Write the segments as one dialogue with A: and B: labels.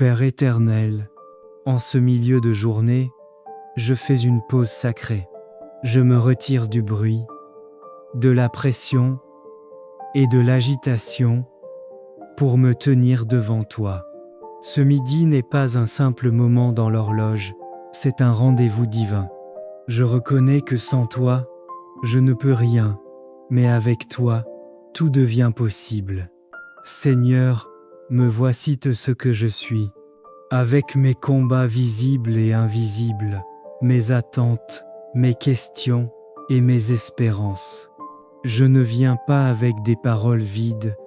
A: Père éternel, en ce milieu de journée, je fais une pause sacrée. Je me retire du bruit, de la pression et de l'agitation pour me tenir devant toi. Ce midi n'est pas un simple moment dans l'horloge, c'est un rendez-vous divin. Je reconnais que sans toi, je ne peux rien, mais avec toi, tout devient possible. Seigneur, me voici ce que je suis, avec mes combats visibles et invisibles, mes attentes, mes questions et mes espérances. Je ne viens pas avec des paroles vides,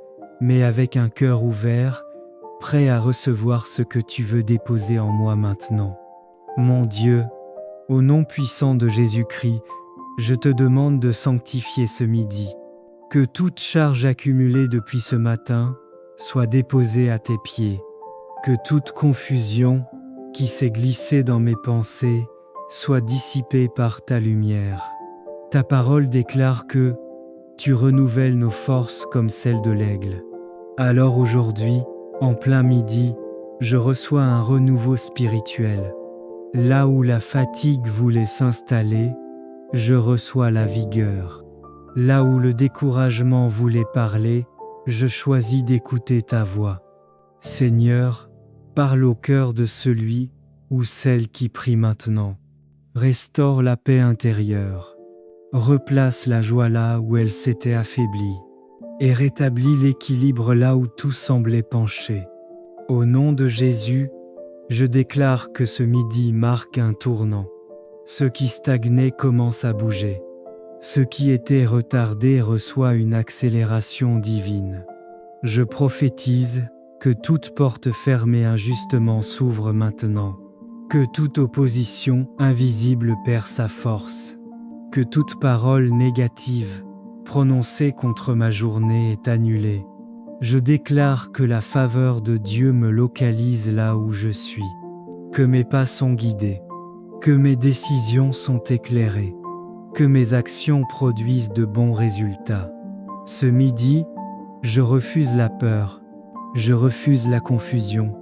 A: mais avec un cœur ouvert, prêt à recevoir ce que tu veux déposer en moi maintenant. Mon Dieu, au nom puissant de Jésus-Christ, je te demande de sanctifier ce midi. Que toute charge accumulée depuis ce matin soit déposée à tes pieds. Que toute confusion qui s'est glissée dans mes pensées soit dissipée par ta lumière. Ta parole déclare que tu renouvelles nos forces comme celles de l'aigle. Alors aujourd'hui, en plein midi, je reçois un renouveau spirituel. Là où la fatigue voulait s'installer, je reçois la vigueur. Là où le découragement voulait parler, je choisis d'écouter ta voix. Seigneur, parle au cœur de celui ou celle qui prie maintenant. Restaure la paix intérieure. Replace la joie là où elle s'était affaiblie. Et rétablis l'équilibre là où tout semblait pencher. Au nom de Jésus, je déclare que ce midi marque un tournant. Ce qui stagnait commence à bouger. Ce qui était retardé reçoit une accélération divine. Je prophétise que toute porte fermée injustement s'ouvre maintenant. Que toute opposition invisible perd sa force. Que toute parole négative prononcée contre ma journée est annulée. Je déclare que la faveur de Dieu me localise là où je suis. Que mes pas sont guidés. Que mes décisions sont éclairées. Que mes actions produisent de bons résultats. Ce midi, je refuse la peur. Je refuse la confusion.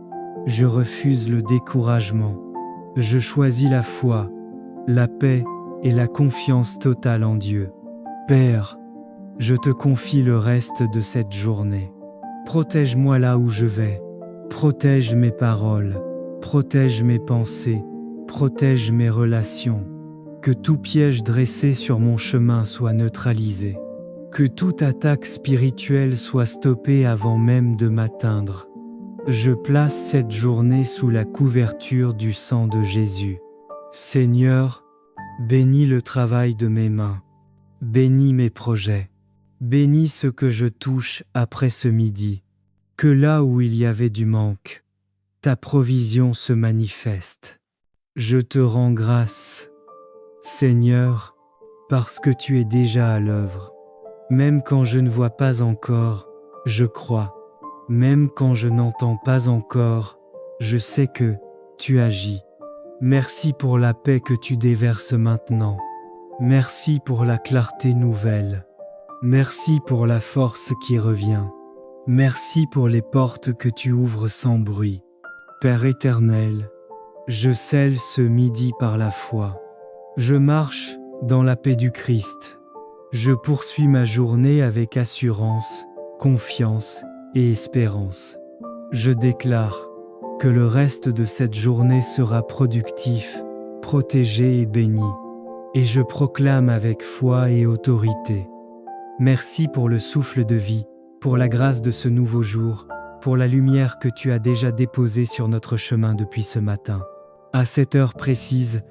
A: Je refuse le découragement. Je choisis la foi, la paix et la confiance totale en Dieu. Père, je te confie le reste de cette journée. Protège-moi là où je vais. Protège mes paroles. Protège mes pensées. Protège mes relations. Que tout piège dressé sur mon chemin soit neutralisé. Que toute attaque spirituelle soit stoppée avant même de m'atteindre. Je place cette journée sous la couverture du sang de Jésus. Seigneur, bénis le travail de mes mains. Bénis mes projets. Bénis ce que je touche après ce midi. Que là où il y avait du manque, ta provision se manifeste. Je te rends grâce, Seigneur, parce que tu es déjà à l'œuvre. Même quand je ne vois pas encore, je crois. Même quand je n'entends pas encore, je sais que tu agis. Merci pour la paix que tu déverses maintenant. Merci pour la clarté nouvelle. Merci pour la force qui revient. Merci pour les portes que tu ouvres sans bruit. Père éternel, je scelle ce midi par la foi. Je marche dans la paix du Christ. Je poursuis ma journée avec assurance, confiance et espérance. Je déclare que le reste de cette journée sera productif, protégé et béni. Et je proclame avec foi et autorité. Merci pour le souffle de vie, pour la grâce de ce nouveau jour, pour la lumière que tu as déjà déposée sur notre chemin depuis ce matin. À cette heure précise,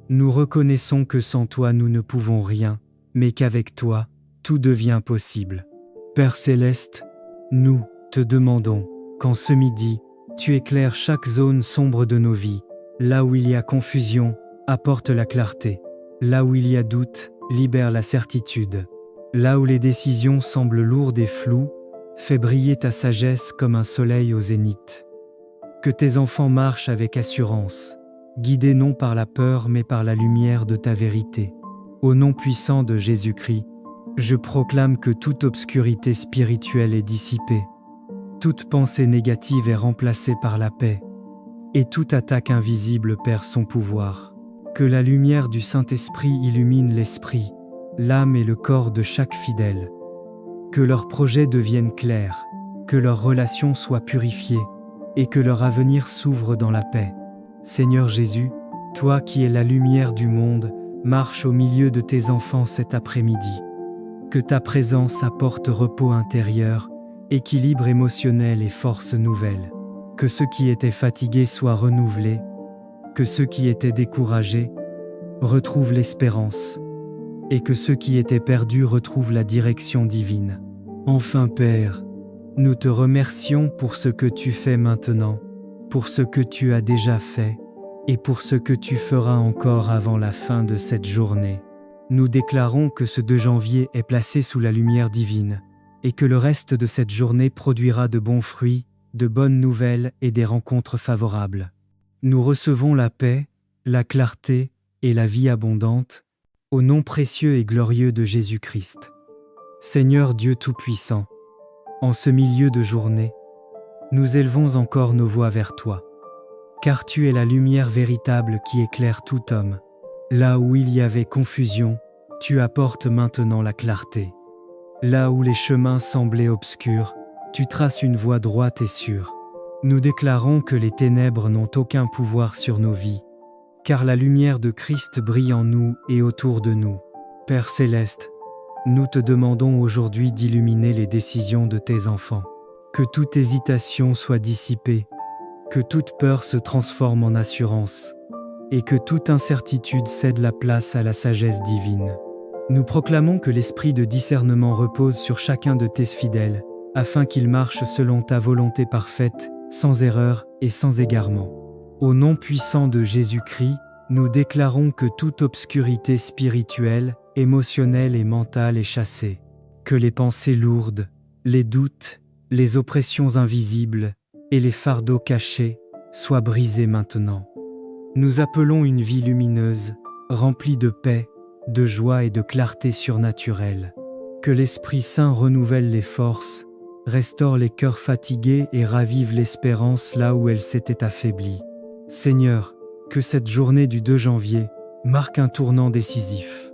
A: nous reconnaissons que sans toi nous ne pouvons rien, mais qu'avec toi, tout devient possible. Père céleste, nous te demandons qu'en ce midi, tu éclaires chaque zone sombre de nos vies. Là où il y a confusion, apporte la clarté. Là où il y a doute, libère la certitude. Là où les décisions semblent lourdes et floues, fais briller ta sagesse comme un soleil au zénith. Que tes enfants marchent avec assurance, guidés non par la peur mais par la lumière de ta vérité. Au nom puissant de Jésus-Christ, je proclame que toute obscurité spirituelle est dissipée. Toute pensée négative est remplacée par la paix. et toute attaque invisible perd son pouvoir. Que la lumière du Saint-Esprit illumine l'esprit, l'âme et le corps de chaque fidèle. Que leurs projets deviennent clairs, que leurs relations soient purifiées, et que leur avenir s'ouvre dans la paix. Seigneur Jésus, toi qui es la lumière du monde, marche au milieu de tes enfants cet après-midi. Que ta présence apporte repos intérieur, équilibre émotionnel et force nouvelle. Que ceux qui étaient fatigués soient renouvelés, que ceux qui étaient découragés retrouvent l'espérance, et que ceux qui étaient perdus retrouvent la direction divine. Enfin Père, nous te remercions pour ce que tu fais maintenant, pour ce que tu as déjà fait, et pour ce que tu feras encore avant la fin de cette journée. Nous déclarons que ce 2 janvier est placé sous la lumière divine, et que le reste de cette journée produira de bons fruits, de bonnes nouvelles et des rencontres favorables. Nous recevons la paix, la clarté et la vie abondante, au nom précieux et glorieux de Jésus-Christ. Seigneur Dieu Tout-Puissant, en ce milieu de journée, nous élevons encore nos voix vers toi, car tu es la lumière véritable qui éclaire tout homme. Là où il y avait confusion, tu apportes maintenant la clarté. Là où les chemins semblaient obscurs, tu traces une voie droite et sûre. Nous déclarons que les ténèbres n'ont aucun pouvoir sur nos vies, car la lumière de Christ brille en nous et autour de nous. Père Céleste, nous te demandons aujourd'hui d'illuminer les décisions de tes enfants. Que toute hésitation soit dissipée, que toute peur se transforme en assurance, et que toute incertitude cède la place à la sagesse divine. Nous proclamons que l'esprit de discernement repose sur chacun de tes fidèles, afin qu'ils marchent selon ta volonté parfaite, sans erreur et sans égarement. Au nom puissant de Jésus-Christ, nous déclarons que toute obscurité spirituelle, émotionnelle et mentale est chassée. Que les pensées lourdes, les doutes, les oppressions invisibles et les fardeaux cachés soient brisés maintenant. Nous appelons une vie lumineuse, remplie de paix, de joie et de clarté surnaturelle. Que l'Esprit Saint renouvelle les forces, restaure les cœurs fatigués et ravive l'espérance là où elle s'était affaiblie. Seigneur, que cette journée du 2 janvier marque un tournant décisif.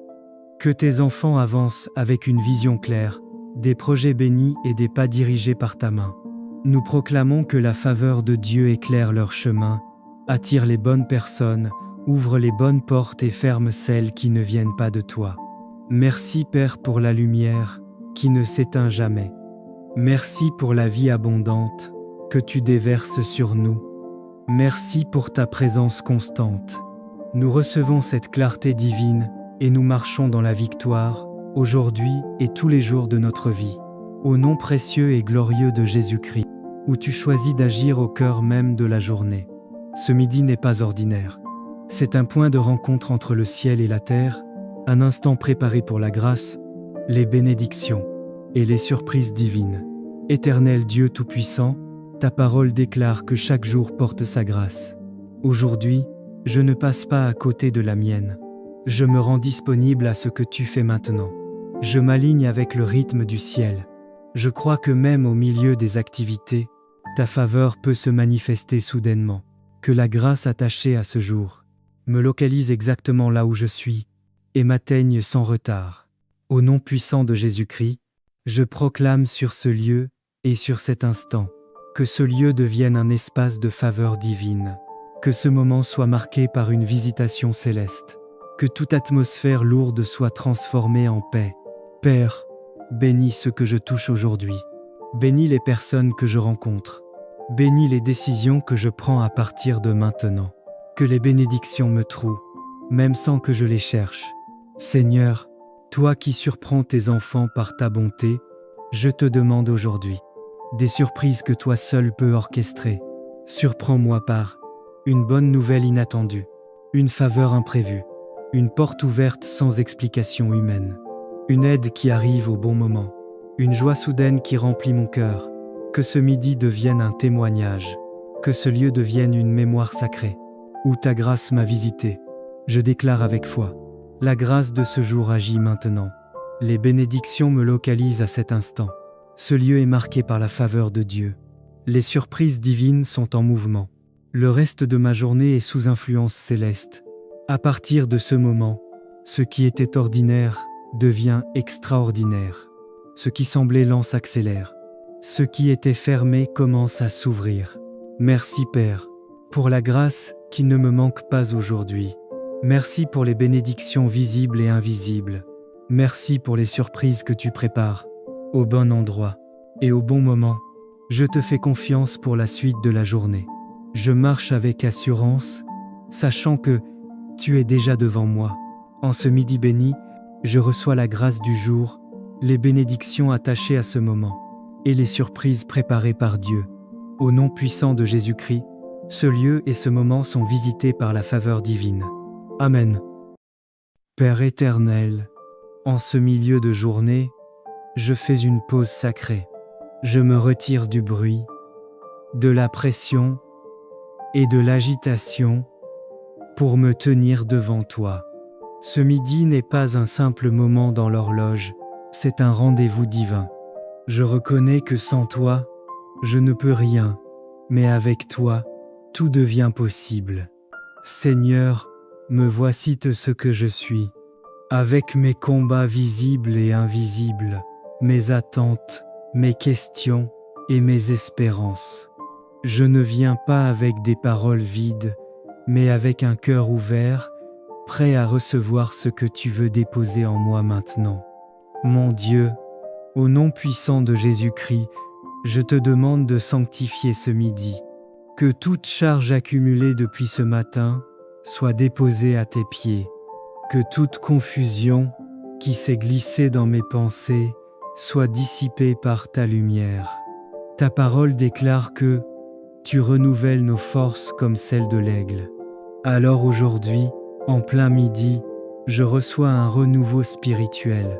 A: Que tes enfants avancent avec une vision claire, des projets bénis et des pas dirigés par ta main. Nous proclamons que la faveur de Dieu éclaire leur chemin, attire les bonnes personnes, ouvre les bonnes portes et ferme celles qui ne viennent pas de toi. Merci Père pour la lumière qui ne s'éteint jamais. Merci pour la vie abondante que tu déverses sur nous. Merci pour ta présence constante. Nous recevons cette clarté divine et nous marchons dans la victoire, aujourd'hui et tous les jours de notre vie. Au nom précieux et glorieux de Jésus-Christ, où tu choisis d'agir au cœur même de la journée. Ce midi n'est pas ordinaire. C'est un point de rencontre entre le ciel et la terre, un instant préparé pour la grâce, les bénédictions et les surprises divines. Éternel Dieu Tout-Puissant, ta parole déclare que chaque jour porte sa grâce. Aujourd'hui, je ne passe pas à côté de la mienne. Je me rends disponible à ce que tu fais maintenant. Je m'aligne avec le rythme du ciel. Je crois que même au milieu des activités, ta faveur peut se manifester soudainement. Que la grâce attachée à ce jour me localise exactement là où je suis et m'atteigne sans retard. Au nom puissant de Jésus-Christ, je proclame sur ce lieu et sur cet instant que ce lieu devienne un espace de faveur divine, que ce moment soit marqué par une visitation céleste, que toute atmosphère lourde soit transformée en paix. Père, bénis ce que je touche aujourd'hui, bénis les personnes que je rencontre, bénis les décisions que je prends à partir de maintenant. Que les bénédictions me trouent, même sans que je les cherche. Seigneur, toi qui surprends tes enfants par ta bonté, je te demande aujourd'hui des surprises que toi seul peux orchestrer. Surprends-moi par une bonne nouvelle inattendue, une faveur imprévue, une porte ouverte sans explication humaine, une aide qui arrive au bon moment, une joie soudaine qui remplit mon cœur. Que ce midi devienne un témoignage, que ce lieu devienne une mémoire sacrée, où ta grâce m'a visité. Je déclare avec foi, la grâce de ce jour agit maintenant. Les bénédictions me localisent à cet instant. Ce lieu est marqué par la faveur de Dieu. Les surprises divines sont en mouvement. Le reste de ma journée est sous influence céleste. À partir de ce moment, ce qui était ordinaire devient extraordinaire. Ce qui semblait lent s'accélère. Ce qui était fermé commence à s'ouvrir. Merci Père, pour la grâce qui ne me manque pas aujourd'hui. Merci pour les bénédictions visibles et invisibles. Merci pour les surprises que tu prépares, au bon endroit et au bon moment. Je te fais confiance pour la suite de la journée. Je marche avec assurance, sachant que tu es déjà devant moi. En ce midi béni, je reçois la grâce du jour, les bénédictions attachées à ce moment, et les surprises préparées par Dieu. Au nom puissant de Jésus-Christ, ce lieu et ce moment sont visités par la faveur divine. Amen. Père éternel, en ce milieu de journée, je fais une pause sacrée. Je me retire du bruit, de la pression et de l'agitation pour me tenir devant toi. Ce midi n'est pas un simple moment dans l'horloge, c'est un rendez-vous divin. Je reconnais que sans toi, je ne peux rien, mais avec toi, tout devient possible. Seigneur, me voici ce que je suis, avec mes combats visibles et invisibles, mes attentes, mes questions et mes espérances. Je ne viens pas avec des paroles vides, mais avec un cœur ouvert, prêt à recevoir ce que tu veux déposer en moi maintenant. Mon Dieu, au nom puissant de Jésus-Christ, je te demande de sanctifier ce midi. Que toute charge accumulée depuis ce matin soit déposée à tes pieds. Que toute confusion qui s'est glissée dans mes pensées soit dissipée par ta lumière. Ta parole déclare que tu renouvelles nos forces comme celles de l'aigle. Alors aujourd'hui, en plein midi, je reçois un renouveau spirituel.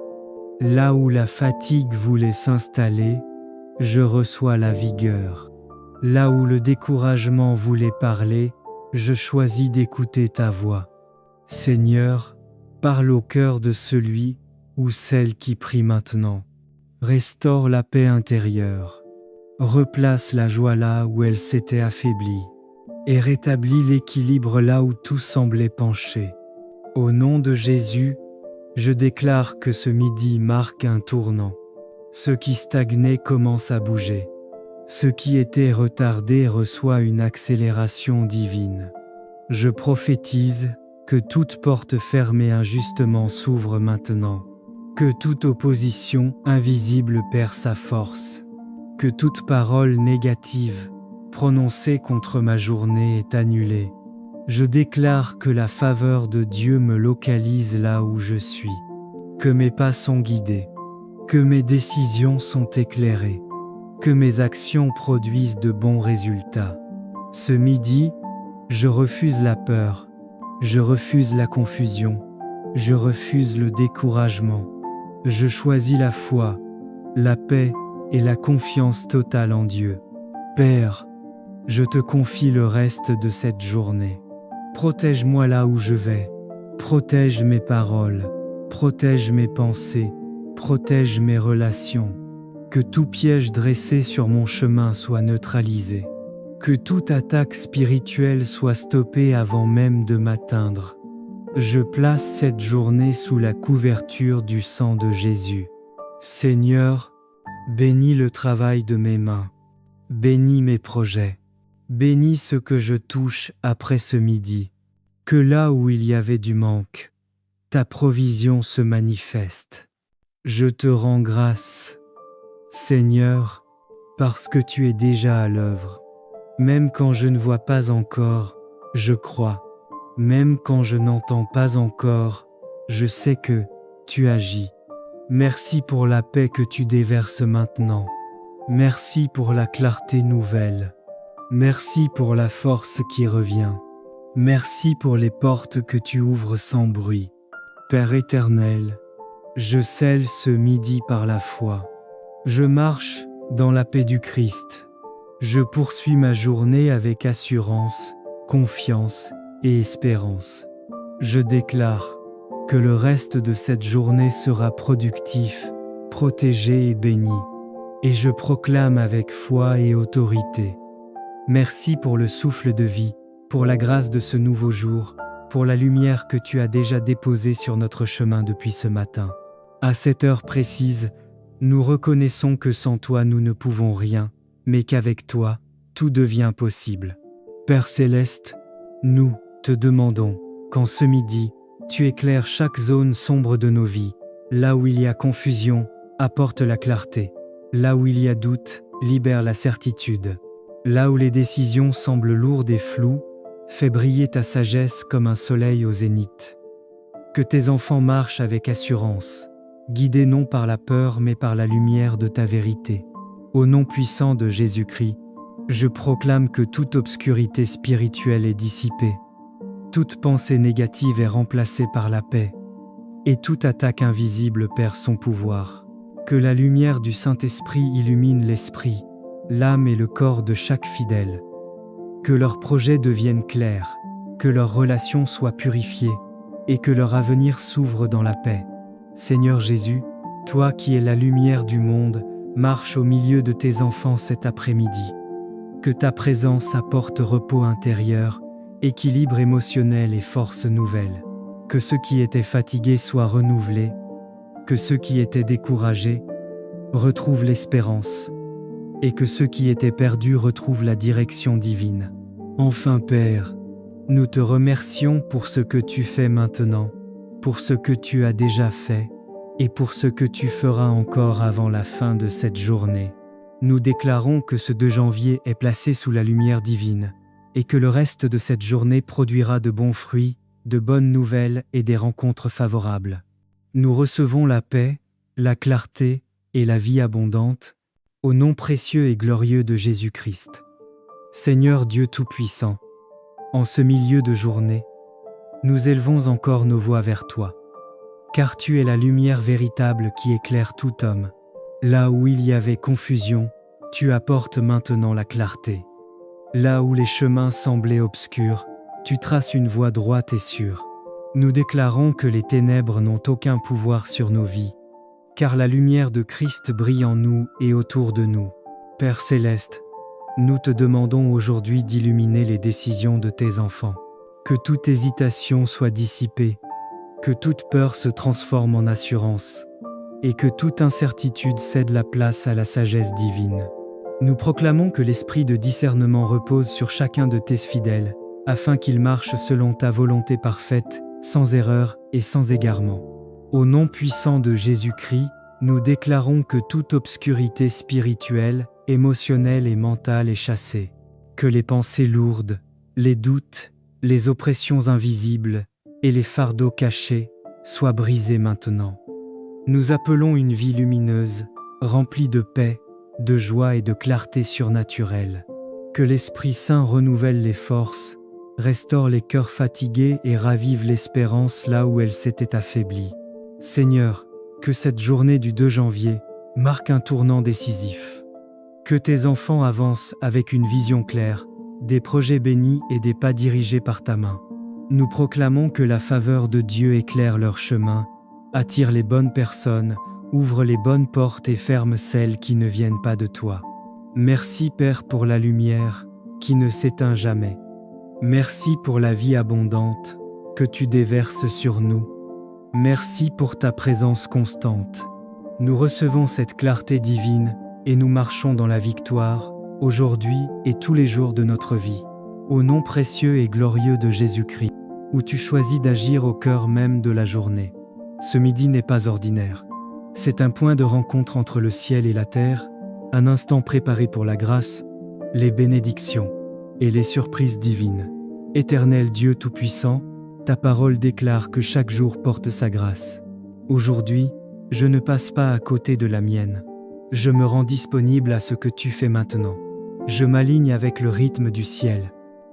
A: Là où la fatigue voulait s'installer, je reçois la vigueur. Là où le découragement voulait parler, je choisis d'écouter ta voix. Seigneur, parle au cœur de celui ou celle qui prie maintenant. Restaure la paix intérieure. Replace la joie là où elle s'était affaiblie. Et rétablis l'équilibre là où tout semblait pencher. Au nom de Jésus, je déclare que ce midi marque un tournant. Ce qui stagnait commence à bouger. Ce qui était retardé reçoit une accélération divine. Je prophétise que toute porte fermée injustement s'ouvre maintenant. Que toute opposition invisible perd sa force. Que toute parole négative prononcée contre ma journée est annulée. Je déclare que la faveur de Dieu me localise là où je suis. Que mes pas sont guidés. Que mes décisions sont éclairées. Que mes actions produisent de bons résultats. Ce midi, je refuse la peur. Je refuse la confusion. Je refuse le découragement. Je choisis la foi, la paix et la confiance totale en Dieu. Père, je te confie le reste de cette journée. Protège-moi là où je vais. Protège mes paroles. Protège mes pensées. Protège mes relations. Que tout piège dressé sur mon chemin soit neutralisé. Que toute attaque spirituelle soit stoppée avant même de m'atteindre. Je place cette journée sous la couverture du sang de Jésus. Seigneur, bénis le travail de mes mains. Bénis mes projets. Bénis ce que je touche après ce midi. Que là où il y avait du manque, ta provision se manifeste. Je te rends grâce, Seigneur, parce que tu es déjà à l'œuvre. Même quand je ne vois pas encore, je crois. Même quand je n'entends pas encore, je sais que tu agis. Merci pour la paix que tu déverses maintenant. Merci pour la clarté nouvelle. Merci pour la force qui revient. Merci pour les portes que tu ouvres sans bruit. Père éternel, je scelle ce midi par la foi. Je marche dans la paix du Christ. Je poursuis ma journée avec assurance, confiance et espérance. Je déclare que le reste de cette journée sera productif, protégé et béni. Et je proclame avec foi et autorité Merci pour le souffle de vie, pour la grâce de ce nouveau jour, pour la lumière que tu as déjà déposée sur notre chemin depuis ce matin. À cette heure précise, nous reconnaissons que sans toi nous ne pouvons rien, mais qu'avec toi, tout devient possible. Père céleste, nous te demandons qu'en ce midi, tu éclaires chaque zone sombre de nos vies. Là où il y a confusion, apporte la clarté. Là où il y a doute, libère la certitude. Là où les décisions semblent lourdes et floues, fais briller ta sagesse comme un soleil au zénith. Que tes enfants marchent avec assurance, guidés non par la peur mais par la lumière de ta vérité. Au nom puissant de Jésus-Christ, je proclame que toute obscurité spirituelle est dissipée. Toute pensée négative est remplacée par la paix, et toute attaque invisible perd son pouvoir. Que la lumière du Saint-Esprit illumine l'esprit, l'âme et le corps de chaque fidèle. Que leurs projets deviennent clairs, que leurs relations soient purifiées, et que leur avenir s'ouvre dans la paix. Seigneur Jésus, toi qui es la lumière du monde, marche au milieu de tes enfants cet après-midi. Que ta présence apporte repos intérieur, équilibre émotionnel et force nouvelle. Que ceux qui étaient fatigués soient renouvelés, que ceux qui étaient découragés retrouvent l'espérance, et que ceux qui étaient perdus retrouvent la direction divine. Enfin Père, nous te remercions pour ce que tu fais maintenant, pour ce que tu as déjà fait, et pour ce que tu feras encore avant la fin de cette journée. Nous déclarons que ce 2 janvier est placé sous la lumière divine, et que le reste de cette journée produira de bons fruits, de bonnes nouvelles et des rencontres favorables. Nous recevons la paix, la clarté et la vie abondante, au nom précieux et glorieux de Jésus-Christ. Seigneur Dieu Tout-Puissant, en ce milieu de journée, nous élevons encore nos voix vers toi, car tu es la lumière véritable qui éclaire tout homme. Là où il y avait confusion, tu apportes maintenant la clarté. Là où les chemins semblaient obscurs, tu traces une voie droite et sûre. Nous déclarons que les ténèbres n'ont aucun pouvoir sur nos vies, car la lumière de Christ brille en nous et autour de nous. Père céleste, nous te demandons aujourd'hui d'illuminer les décisions de tes enfants. Que toute hésitation soit dissipée, que toute peur se transforme en assurance, et que toute incertitude cède la place à la sagesse divine. Nous proclamons que l'esprit de discernement repose sur chacun de tes fidèles, afin qu'ils marchent selon ta volonté parfaite, sans erreur et sans égarement. Au nom puissant de Jésus-Christ, nous déclarons que toute obscurité spirituelle, émotionnelle et mentale est chassée. Que les pensées lourdes, les doutes, les oppressions invisibles et les fardeaux cachés soient brisés maintenant. Nous appelons une vie lumineuse, remplie de paix, de joie et de clarté surnaturelle. Que l'Esprit Saint renouvelle les forces, restaure les cœurs fatigués et ravive l'espérance là où elle s'était affaiblie. Seigneur, que cette journée du 2 janvier marque un tournant décisif. Que tes enfants avancent avec une vision claire, des projets bénis et des pas dirigés par ta main. Nous proclamons que la faveur de Dieu éclaire leur chemin, attire les bonnes personnes, ouvre les bonnes portes et ferme celles qui ne viennent pas de toi. Merci Père pour la lumière qui ne s'éteint jamais. Merci pour la vie abondante que tu déverses sur nous. Merci pour ta présence constante. Nous recevons cette clarté divine et nous marchons dans la victoire, aujourd'hui et tous les jours de notre vie. Au nom précieux et glorieux de Jésus-Christ, où tu choisis d'agir au cœur même de la journée. Ce midi n'est pas ordinaire. C'est un point de rencontre entre le ciel et la terre, un instant préparé pour la grâce, les bénédictions et les surprises divines. Éternel Dieu Tout-Puissant, ta parole déclare que chaque jour porte sa grâce. Aujourd'hui, je ne passe pas à côté de la mienne. Je me rends disponible à ce que tu fais maintenant. Je m'aligne avec le rythme du ciel.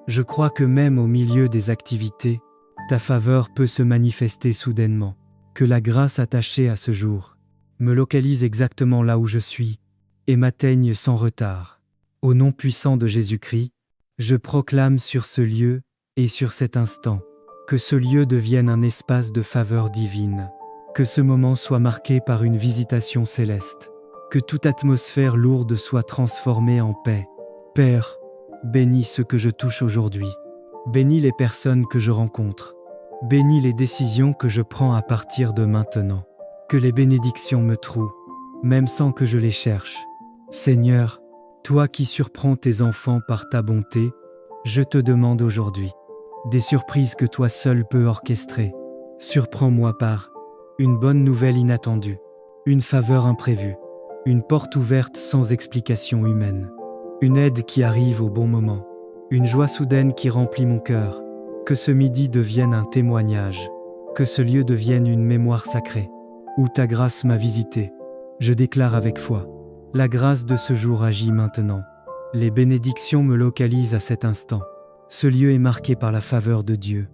A: Je crois que même au milieu des activités, ta faveur peut se manifester soudainement. Que la grâce attachée à ce jour me localise exactement là où je suis et m'atteigne sans retard. Au nom puissant de Jésus-Christ, je proclame sur ce lieu et sur cet instant que ce lieu devienne un espace de faveur divine, que ce moment soit marqué par une visitation céleste, que toute atmosphère lourde soit transformée en paix. Père, Bénis ce que je touche aujourd'hui. Bénis les personnes que je rencontre. Bénis les décisions que je prends à partir de maintenant. Que les bénédictions me trouent, même sans que je les cherche. Seigneur, toi qui surprends tes enfants par ta bonté, je te demande aujourd'hui des surprises que toi seul peux orchestrer. Surprends-moi par une bonne nouvelle inattendue, une faveur imprévue, une porte ouverte sans explication humaine, une aide qui arrive au bon moment, une joie soudaine qui remplit mon cœur. Que ce midi devienne un témoignage, que ce lieu devienne une mémoire sacrée, où ta grâce m'a visité. Je déclare avec foi, la grâce de ce jour agit maintenant. Les bénédictions me localisent à cet instant. Ce lieu est marqué par la faveur de Dieu.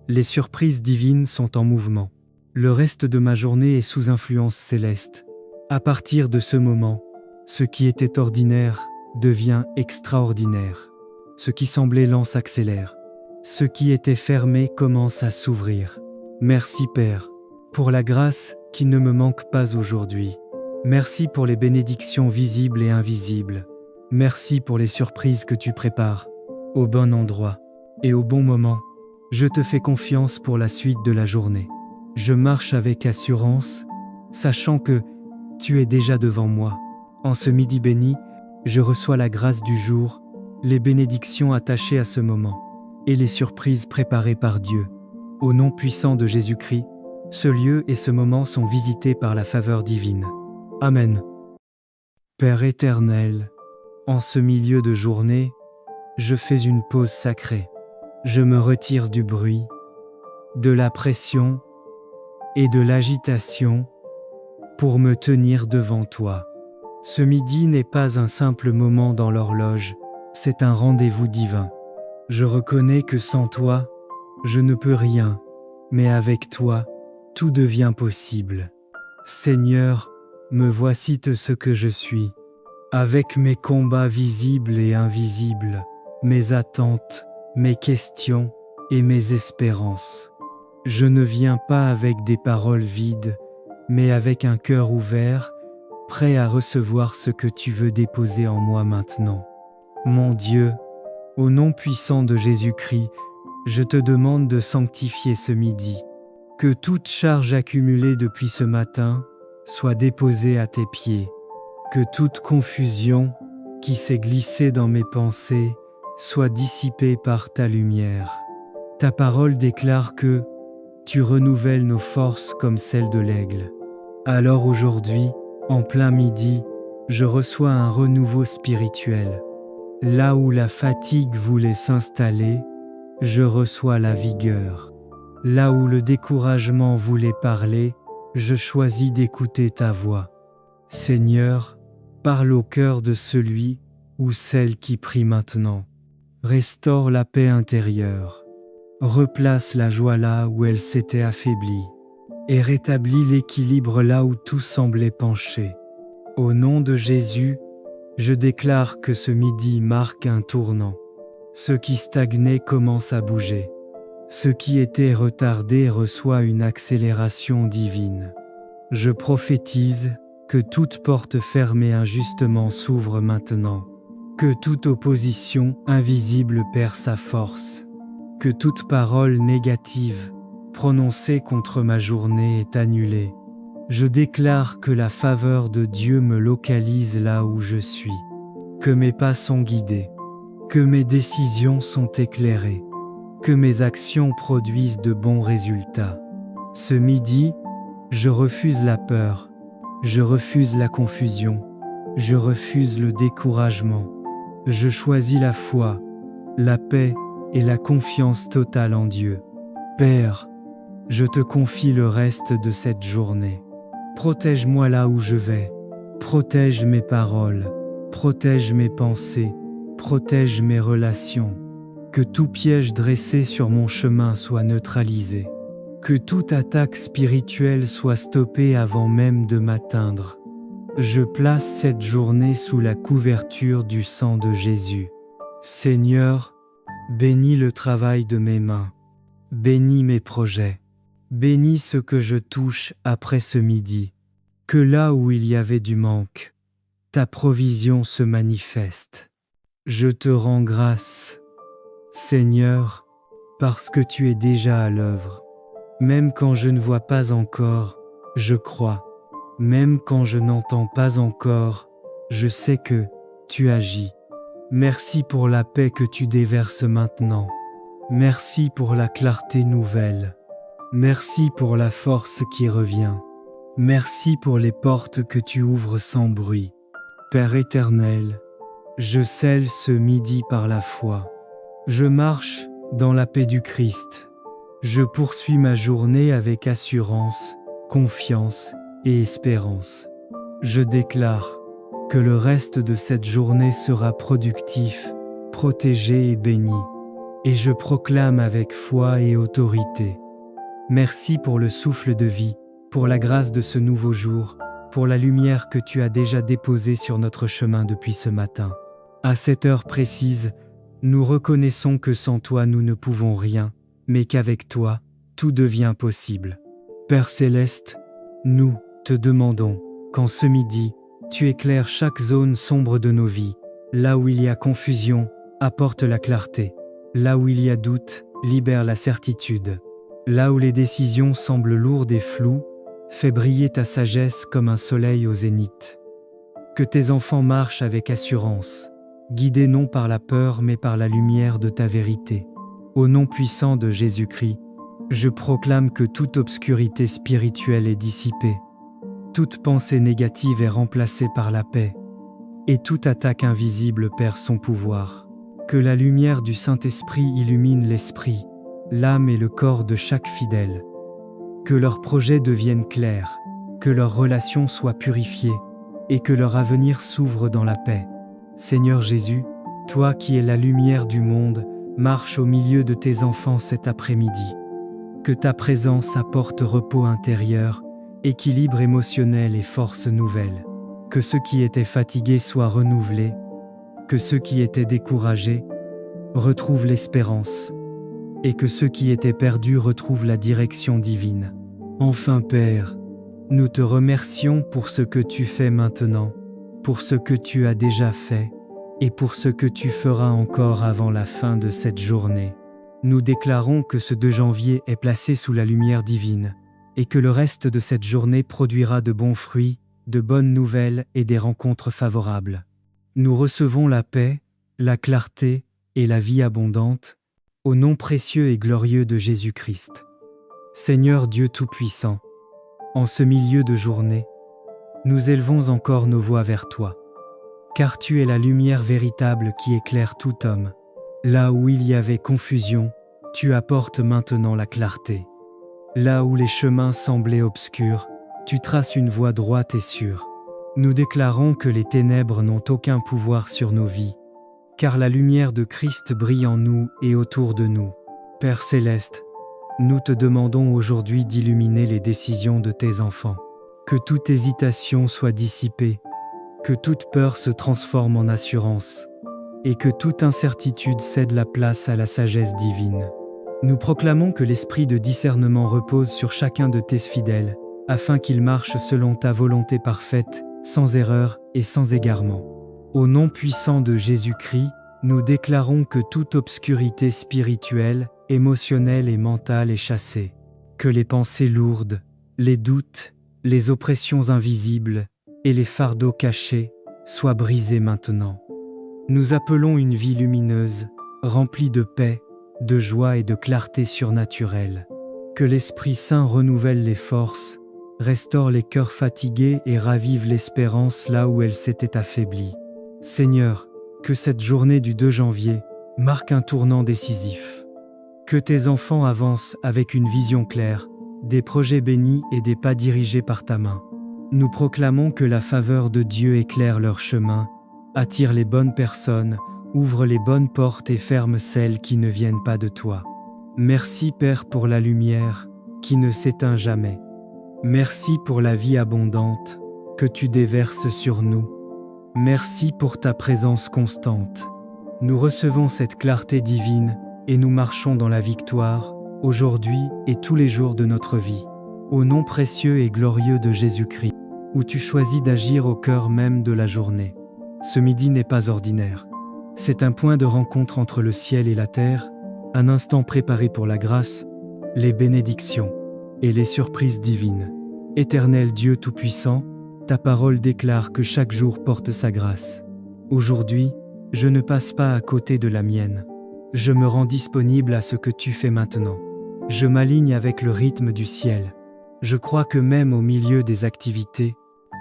A: Les surprises divines sont en mouvement. Le reste de ma journée est sous influence céleste. À partir de ce moment, ce qui était ordinaire devient extraordinaire. Ce qui semblait lent s'accélère. Ce qui était fermé commence à s'ouvrir. Merci Père, pour la grâce qui ne me manque pas aujourd'hui. Merci pour les bénédictions visibles et invisibles. Merci pour les surprises que tu prépares, au bon endroit et au bon moment. Je te fais confiance pour la suite de la journée. Je marche avec assurance, sachant que tu es déjà devant moi. En ce midi béni, je reçois la grâce du jour, les bénédictions attachées à ce moment, et les surprises préparées par Dieu. Au nom puissant de Jésus-Christ, ce lieu et ce moment sont visités par la faveur divine. Amen. Père éternel, en ce milieu de journée, je fais une pause sacrée. Je me retire du bruit, de la pression et de l'agitation pour me tenir devant toi. Ce midi n'est pas un simple moment dans l'horloge, c'est un rendez-vous divin. Je reconnais que sans toi, je ne peux rien, mais avec toi, tout devient possible. Seigneur, me voici ce que je suis, avec mes combats visibles et invisibles, mes attentes, mes questions et mes espérances. Je ne viens pas avec des paroles vides, mais avec un cœur ouvert, prêt à recevoir ce que tu veux déposer en moi maintenant. Mon Dieu, au nom puissant de Jésus-Christ, je te demande de sanctifier ce midi. Que toute charge accumulée depuis ce matin soit déposée à tes pieds. Que toute confusion qui s'est glissée dans mes pensées soit dissipée par ta lumière. Ta parole déclare que tu renouvelles nos forces comme celles de l'aigle. Alors aujourd'hui, en plein midi, je reçois un renouveau spirituel. Là où la fatigue voulait s'installer, je reçois la vigueur. Là où le découragement voulait parler, je choisis d'écouter ta voix. Seigneur, parle au cœur de celui ou celle qui prie maintenant. Restaure la paix intérieure. Replace la joie là où elle s'était affaiblie. Et rétablis l'équilibre là où tout semblait pencher. Au nom de Jésus, je déclare que ce midi marque un tournant. Ce qui stagnait commence à bouger. Ce qui était retardé reçoit une accélération divine. Je prophétise que toute porte fermée injustement s'ouvre maintenant. Que toute opposition invisible perd sa force. Que toute parole négative prononcée contre ma journée est annulée. Je déclare que la faveur de Dieu me localise là où je suis. Que mes pas sont guidés. Que mes décisions sont éclairées. Que mes actions produisent de bons résultats. Ce midi, je refuse la peur. Je refuse la confusion. Je refuse le découragement. Je choisis la foi, la paix et la confiance totale en Dieu. Père, je te confie le reste de cette journée. Protège-moi là où je vais. Protège mes paroles. Protège mes pensées. Protège mes relations. Que tout piège dressé sur mon chemin soit neutralisé. Que toute attaque spirituelle soit stoppée avant même de m'atteindre. Je place cette journée sous la couverture du sang de Jésus. Seigneur, bénis le travail de mes mains. Bénis mes projets. Bénis ce que je touche après ce midi. Que là où il y avait du manque, ta provision se manifeste. Je te rends grâce, Seigneur, parce que tu es déjà à l'œuvre. Même quand je ne vois pas encore, je crois. Même quand je n'entends pas encore, je sais que tu agis. Merci pour la paix que tu déverses maintenant. Merci pour la clarté nouvelle. Merci pour la force qui revient. Merci pour les portes que tu ouvres sans bruit. Père éternel, je scelle ce midi par la foi. Je marche dans la paix du Christ. Je poursuis ma journée avec assurance, confiance et espérance. Je déclare que le reste de cette journée sera productif, protégé et béni. Et je proclame avec foi et autorité. Merci pour le souffle de vie, pour la grâce de ce nouveau jour, pour la lumière que tu as déjà déposée sur notre chemin depuis ce matin. À cette heure précise, nous reconnaissons que sans toi nous ne pouvons rien, mais qu'avec toi, tout devient possible. Père céleste, nous te demandons qu'en ce midi, tu éclaires chaque zone sombre de nos vies. Là où il y a confusion, apporte la clarté. Là où il y a doute, libère la certitude. Là où les décisions semblent lourdes et floues, fais briller ta sagesse comme un soleil au zénith. Que tes enfants marchent avec assurance, guidés non par la peur mais par la lumière de ta vérité. Au nom puissant de Jésus-Christ, je proclame que toute obscurité spirituelle est dissipée, toute pensée négative est remplacée par la paix, et toute attaque invisible perd son pouvoir. Que la lumière du Saint-Esprit illumine l'esprit, l'âme et le corps de chaque fidèle. Que leurs projets deviennent clairs, que leurs relations soient purifiées, et que leur avenir s'ouvre dans la paix. Seigneur Jésus, toi qui es la lumière du monde, marche au milieu de tes enfants cet après-midi. Que ta présence apporte repos intérieur, équilibre émotionnel et force nouvelle. Que ceux qui étaient fatigués soient renouvelés, que ceux qui étaient découragés retrouvent l'espérance, et que ceux qui étaient perdus retrouvent la direction divine. Enfin Père, nous te remercions pour ce que tu fais maintenant, pour ce que tu as déjà fait, et pour ce que tu feras encore avant la fin de cette journée. Nous déclarons que ce 2 janvier est placé sous la lumière divine, et que le reste de cette journée produira de bons fruits, de bonnes nouvelles et des rencontres favorables. Nous recevons la paix, la clarté et la vie abondante, au nom précieux et glorieux de Jésus-Christ. Seigneur Dieu Tout-Puissant, en ce milieu de journée, nous élevons encore nos voix vers toi, car tu es la lumière véritable qui éclaire tout homme. Là où il y avait confusion, tu apportes maintenant la clarté. Là où les chemins semblaient obscurs, tu traces une voie droite et sûre. Nous déclarons que les ténèbres n'ont aucun pouvoir sur nos vies, car la lumière de Christ brille en nous et autour de nous. Père céleste, nous te demandons aujourd'hui d'illuminer les décisions de tes enfants. Que toute hésitation soit dissipée, que toute peur se transforme en assurance, et que toute incertitude cède la place à la sagesse divine. Nous proclamons que l'esprit de discernement repose sur chacun de tes fidèles, afin qu'ils marchent selon ta volonté parfaite, sans erreur et sans égarement. Au nom puissant de Jésus-Christ, nous déclarons que toute obscurité spirituelle, émotionnelle et mentale est chassée, que les pensées lourdes, les doutes, les oppressions invisibles et les fardeaux cachés soient brisés maintenant. Nous appelons une vie lumineuse, remplie de paix, de joie et de clarté surnaturelle. Que l'Esprit Saint renouvelle les forces, restaure les cœurs fatigués et ravive l'espérance là où elle s'était affaiblie. Seigneur, que cette journée du 2 janvier marque un tournant décisif. Que tes enfants avancent avec une vision claire, des projets bénis et des pas dirigés par ta main. Nous proclamons que la faveur de Dieu éclaire leur chemin, attire les bonnes personnes, ouvre les bonnes portes et ferme celles qui ne viennent pas de toi. Merci Père pour la lumière qui ne s'éteint jamais. Merci pour la vie abondante que tu déverses sur nous. Merci pour ta présence constante. Nous recevons cette clarté divine et nous marchons dans la victoire, aujourd'hui et tous les jours de notre vie. Au nom précieux et glorieux de Jésus-Christ, où tu choisis d'agir au cœur même de la journée. Ce midi n'est pas ordinaire. C'est un point de rencontre entre le ciel et la terre, un instant préparé pour la grâce, les bénédictions et les surprises divines. Éternel Dieu Tout-Puissant, ta parole déclare que chaque jour porte sa grâce. Aujourd'hui, je ne passe pas à côté de la mienne. Je me rends disponible à ce que tu fais maintenant. Je m'aligne avec le rythme du ciel. Je crois que même au milieu des activités,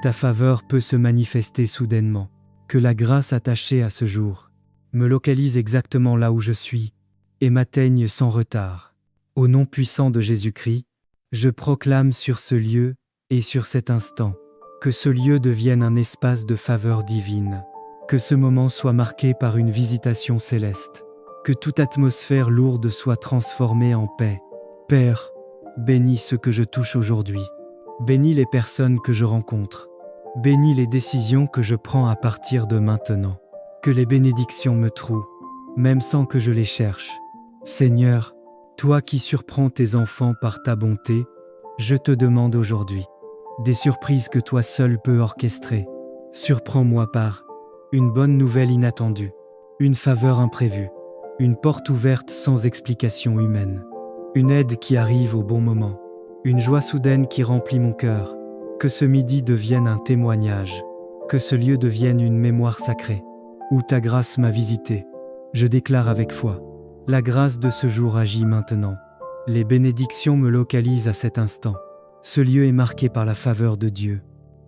A: ta faveur peut se manifester soudainement. Que la grâce attachée à ce jour me localise exactement là où je suis et m'atteigne sans retard. Au nom puissant de Jésus-Christ, je proclame sur ce lieu et sur cet instant que ce lieu devienne un espace de faveur divine, que ce moment soit marqué par une visitation céleste, que toute atmosphère lourde soit transformée en paix. Père, bénis ce que je touche aujourd'hui. Bénis les personnes que je rencontre. Bénis les décisions que je prends à partir de maintenant. Que les bénédictions me trouent, même sans que je les cherche. Seigneur, toi qui surprends tes enfants par ta bonté, je te demande aujourd'hui des surprises que toi seul peux orchestrer. Surprends-moi par une bonne nouvelle inattendue, une faveur imprévue, une porte ouverte sans explication humaine, une aide qui arrive au bon moment, une joie soudaine qui remplit mon cœur. Que ce midi devienne un témoignage, que ce lieu devienne une mémoire sacrée, où ta grâce m'a visité. Je déclare avec foi, la grâce de ce jour agit maintenant. Les bénédictions me localisent à cet instant. Ce lieu est marqué par la faveur de Dieu.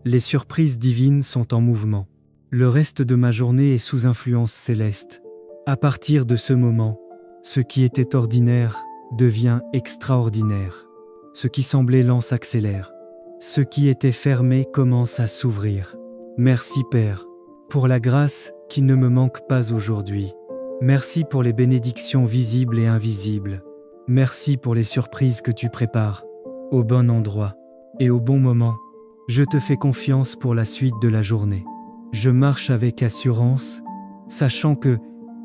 A: Les surprises divines sont en mouvement. Le reste de ma journée est sous influence céleste. À partir de ce moment, ce qui était ordinaire devient extraordinaire. Ce qui semblait lent s'accélère. Ce qui était fermé commence à s'ouvrir. Merci Père, pour la grâce qui ne me manque pas aujourd'hui. Merci pour les bénédictions visibles et invisibles. Merci pour les surprises que tu prépares, au bon endroit et au bon moment. Je te fais confiance pour la suite de la journée. Je marche avec assurance, sachant que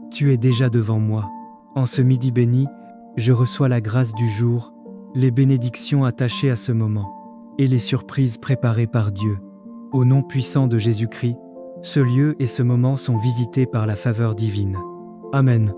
A: tu es déjà devant moi. En ce midi béni, je reçois la grâce du jour, les bénédictions attachées à ce moment, et les surprises préparées par Dieu. Au nom puissant de Jésus-Christ, ce lieu et ce moment sont visités par la faveur divine. Amen.